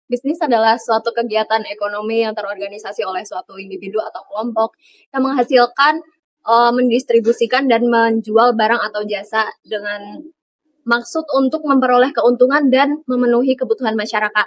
Bisnis adalah suatu kegiatan ekonomi yang terorganisasi oleh suatu individu atau kelompok yang menghasilkan, mendistribusikan dan menjual barang atau jasa dengan maksud untuk memperoleh keuntungan dan memenuhi kebutuhan masyarakat.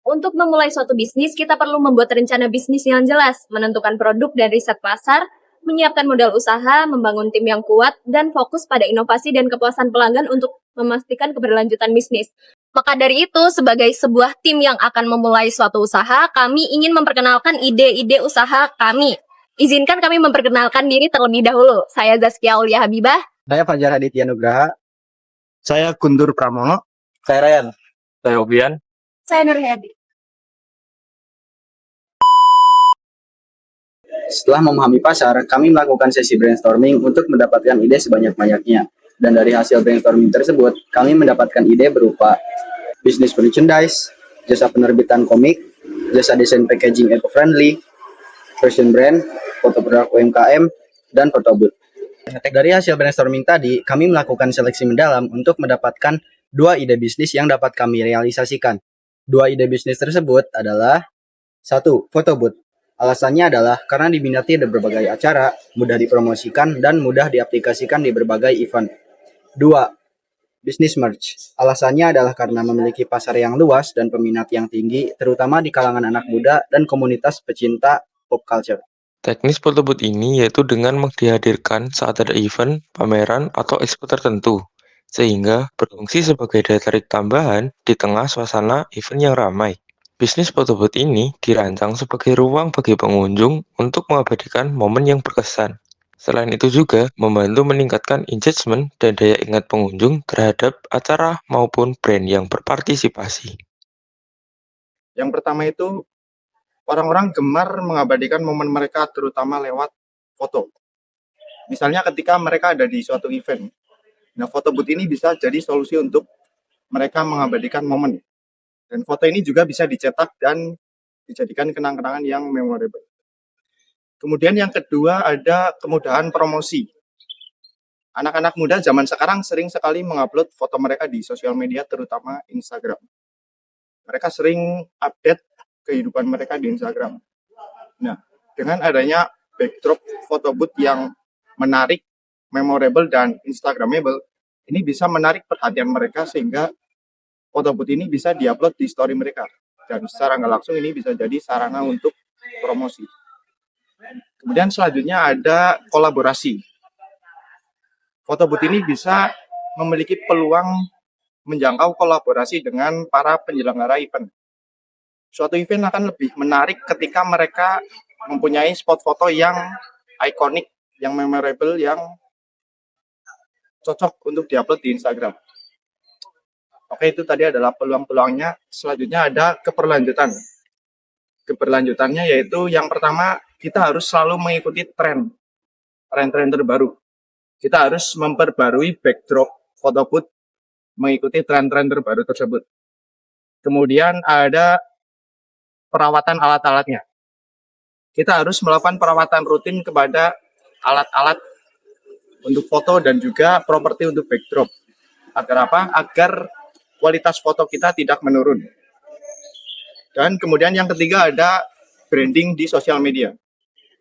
Untuk memulai suatu bisnis, kita perlu membuat rencana bisnis yang jelas, menentukan produk dan riset pasar, menyiapkan modal usaha, membangun tim yang kuat, dan fokus pada inovasi dan kepuasan pelanggan untuk memastikan keberlanjutan bisnis. Maka dari itu, sebagai sebuah tim yang akan memulai suatu usaha, kami ingin memperkenalkan ide-ide usaha kami. Izinkan kami memperkenalkan diri terlebih dahulu. Saya Zaskia Aulia Habibah. Saya Fajar Aditya Nugraha. Saya Guntur Pramono. Saya Ryan. Saya Obian. Saya Nur Hayati. Setelah memahami pasar, kami melakukan sesi brainstorming untuk mendapatkan ide sebanyak-banyaknya. Dan dari hasil brainstorming tersebut, kami mendapatkan ide berupa bisnis merchandise, jasa penerbitan komik, jasa desain packaging eco-friendly, fashion brand, foto produk UMKM, dan foto booth. Dari hasil brainstorming tadi, kami melakukan seleksi mendalam untuk mendapatkan 2 ide bisnis yang dapat kami realisasikan. 2 ide bisnis tersebut adalah 1. Foto booth. Alasannya adalah karena diminati ada berbagai acara, mudah dipromosikan, dan mudah diaplikasikan di berbagai event. 2. Bisnis merch. Alasannya adalah karena memiliki pasar yang luas dan peminat yang tinggi, terutama di kalangan anak muda dan komunitas pecinta pop culture. Teknis foto booth ini yaitu dengan dihadirkan saat ada event, pameran, atau expo tertentu, sehingga berfungsi sebagai daya tarik tambahan di tengah suasana event yang ramai. Bisnis foto booth ini dirancang sebagai ruang bagi pengunjung untuk mengabadikan momen yang berkesan. Selain itu juga membantu meningkatkan engagement dan daya ingat pengunjung terhadap acara maupun brand yang berpartisipasi. Yang pertama itu, orang-orang gemar mengabadikan momen mereka terutama lewat foto. Misalnya ketika mereka ada di suatu event. Nah, foto booth ini bisa jadi solusi untuk mereka mengabadikan momen. Dan foto ini juga bisa dicetak dan dijadikan kenang-kenangan yang memorable. Kemudian yang kedua ada kemudahan promosi. Anak-anak muda zaman sekarang sering sekali mengupload foto mereka di sosial media, terutama Instagram. Mereka sering update kehidupan mereka di Instagram. Nah, dengan adanya backdrop foto booth yang menarik, memorable, dan Instagramable, ini bisa menarik perhatian mereka sehingga foto booth ini bisa diupload di story mereka. Dan secara nggak langsung ini bisa jadi sarana untuk promosi. Kemudian selanjutnya ada kolaborasi. Foto booth ini bisa memiliki peluang menjangkau kolaborasi dengan para penyelenggara event. Suatu event akan lebih menarik ketika mereka mempunyai spot foto yang ikonik, yang memorable, yang cocok untuk diupload di Instagram. Oke, itu tadi adalah peluang-peluangnya. Selanjutnya ada keberlanjutan. Keberlanjutannya yaitu yang pertama, kita harus selalu mengikuti tren terbaru. Kita harus memperbarui backdrop foto booth mengikuti tren-tren terbaru tersebut. Kemudian ada perawatan alat-alatnya. Kita harus melakukan perawatan rutin kepada alat-alat untuk foto dan juga properti untuk backdrop. Agar apa? Agar kualitas foto kita tidak menurun. Dan kemudian yang ketiga ada branding di sosial media.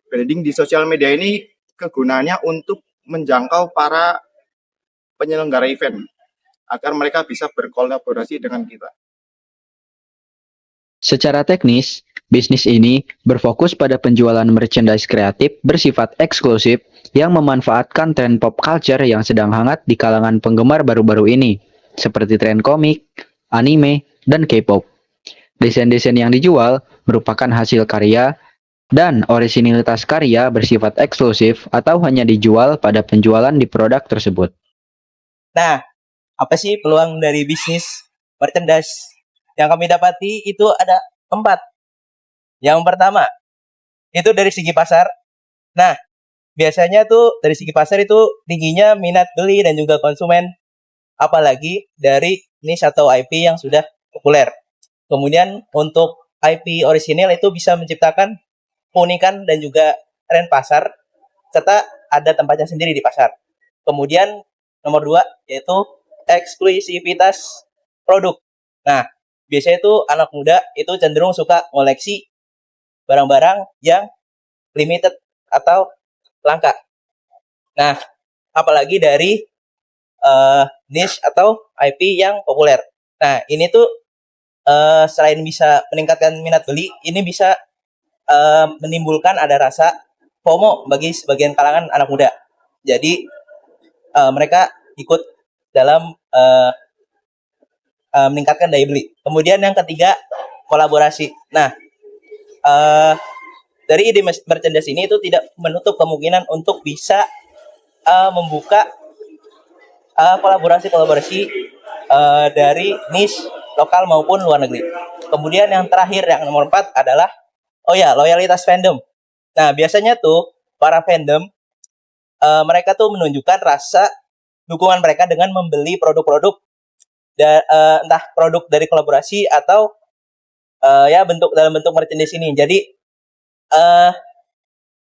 Branding di sosial media ini kegunaannya untuk menjangkau para penyelenggara event agar mereka bisa berkolaborasi dengan kita. Secara teknis, bisnis ini berfokus pada penjualan merchandise kreatif bersifat eksklusif yang memanfaatkan tren pop culture yang sedang hangat di kalangan penggemar baru-baru ini, seperti tren komik, anime, dan K-pop. Desain-desain yang dijual merupakan hasil karya dan orisinilitas karya bersifat eksklusif atau hanya dijual pada penjualan di produk tersebut. Nah, apa sih peluang dari bisnis merchandise? Yang kami dapati itu ada 4. Yang pertama, itu dari segi pasar. Nah, biasanya tuh dari segi pasar itu tingginya minat beli dan juga konsumen. Apalagi dari niche atau IP yang sudah populer. Kemudian untuk IP orisinil itu bisa menciptakan keunikan dan juga tren pasar, serta ada tempatnya sendiri di pasar. Kemudian nomor 2 yaitu eksklusivitas produk. Nah, biasanya itu anak muda itu cenderung suka ngoleksi barang-barang yang limited atau langka. Nah, apalagi dari niche atau IP yang populer. Nah, ini tuh selain bisa meningkatkan minat beli, ini bisa menimbulkan ada rasa FOMO bagi sebagian kalangan anak muda. Jadi mereka ikut dalam meningkatkan daya beli. Kemudian yang ketiga, kolaborasi. Nah, dari ide merchandise ini itu tidak menutup kemungkinan untuk bisa membuka kolaborasi-kolaborasi dari niche lokal maupun luar negeri. Kemudian yang terakhir, yang nomor 4 adalah loyalitas fandom. Nah, biasanya tuh para fandom mereka tuh menunjukkan rasa dukungan mereka dengan membeli produk-produk entah produk dari kolaborasi atau dalam bentuk merchandise ini. Jadi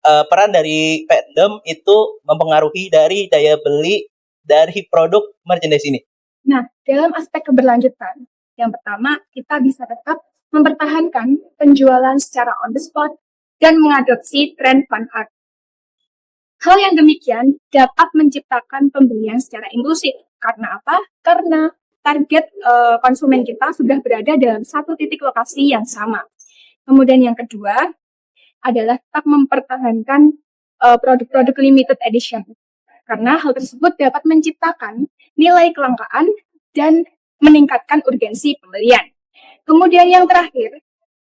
peran dari fandom itu mempengaruhi dari daya beli dari produk merchandise ini. Nah, dalam aspek keberlanjutan, yang pertama, kita bisa tetap mempertahankan penjualan secara on the spot dan mengadopsi tren fan art. Hal yang demikian dapat menciptakan pembelian secara inklusif. Karena apa? Karena target konsumen kita sudah berada dalam satu titik lokasi yang sama. Kemudian yang kedua adalah tetap mempertahankan produk-produk limited edition. Karena hal tersebut dapat menciptakan nilai kelangkaan dan meningkatkan urgensi pembelian. Kemudian yang terakhir,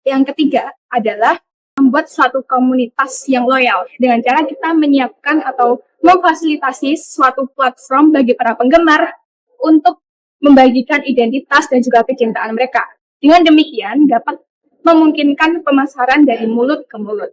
yang ketiga adalah membuat suatu komunitas yang loyal dengan cara kita menyiapkan atau memfasilitasi suatu platform bagi para penggemar untuk membagikan identitas dan juga kecintaan mereka. Dengan demikian dapat memungkinkan pemasaran dari mulut ke mulut.